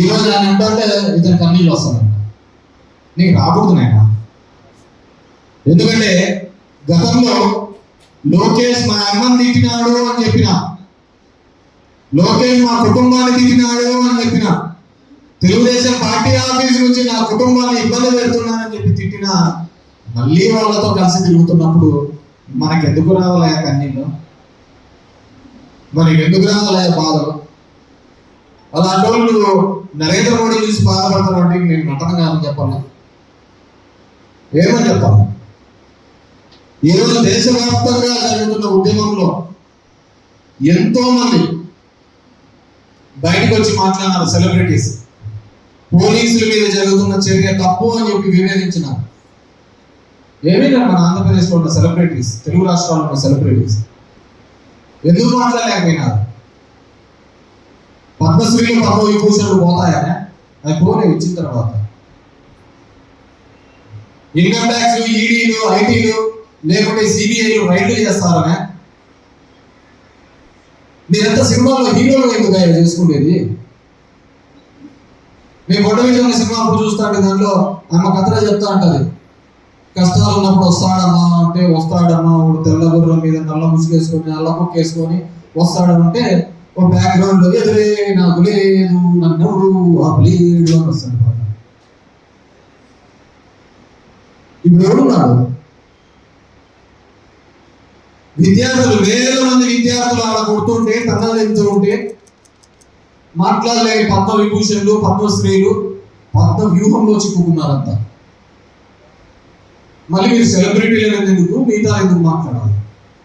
ఈరోజు ఆయన అంటే ఇతని కన్నీళ్ళు వస్తానంట. నీకు రాకూడదు నాయన. ఎందుకంటే గతంలో లోకేష్ మా అమ్మని తిట్టినాడు అని చెప్పిన, లోకేష్ మా కుటుంబాన్ని తిట్టినాడు అని చెప్పిన, తెలుగుదేశం పార్టీ ఆఫీస్ నుంచి నా కుటుంబాన్ని ఇబ్బంది పెడుతున్నానని చెప్పి తిట్టిన, మళ్ళీ వాళ్ళతో కలిసి తిరుగుతున్నప్పుడు మనకి ఎందుకు రావాలే కన్నీళ్ళు? మనకి ఎందుకు రావాలే బాధలు? అలాంటి వాళ్ళు నరేంద్ర మోడీ చూసి బాధపడతారంటే నేను నటన కాదని చెప్పాలి, ఏమని చెప్పాలి? ఈరోజు దేశవ్యాప్తంగా జరుగుతున్న ఉద్యమంలో ఎంతో మంది బయటకు వచ్చి మాట్లాడినారు. సెలబ్రిటీస్ పోలీసుల మీద జరుగుతున్న చర్య తప్పు అని చెప్పి వివేదించినారు. ఏమైనా మన ఆంధ్రప్రదేశ్లో ఉన్న సెలబ్రిటీస్, తెలుగు రాష్ట్రాల్లో ఉన్న సెలబ్రిటీస్ ఎందుకు మాట్లాడలేకపోయినారు? పద్మశ్రీలు పద్మవిభూషణలు పోతాయనే అది పోలే ఇచ్చిన తర్వాత. ఇన్కమ్ ట్యాక్స్, ఈడీలు, ఐటీలు లేకుంటే సిబిఐలు రైడ్లు చేస్తారనే. మీరంతా సినిమాలో హీరోలు ఎందుకు ఆయన చేసుకునేది? మేము గొడవ విధంగా సినిమా అప్పుడు చూస్తా అంటే దాంట్లో ఆమె కథలో చెప్తా ఉంటది, కష్టాలు ఉన్నప్పుడు వస్తాడమ్మా అంటే వస్తాడమ్మా, తెల్ల గుర్రం మీద నల్ల ముసుగేసుకొని నల్ల కుక్క వేసుకొని వస్తాడంటే ఒక బ్యాక్గ్రౌండ్ లో ఎదురే నాకు లేదు నన్ను ఆపలేడు అని వస్తాడు. ఇప్పుడు ఎవరున్నాడు? విద్యార్థులు, వేల మంది విద్యార్థులు అలా కొడుతుంటే, తన్నాలు ఎత్తుతూ ఉంటే మాట్లాడలేని పద్మ విభూషణులు, పద్మశ్రీలు పద్మ వ్యూహంలో చిక్కుకున్నారంతా. మళ్ళీ మీరు సెలబ్రిటీలు ఎందుకు, మిగతా ఎందుకు మాట్లాడాలి?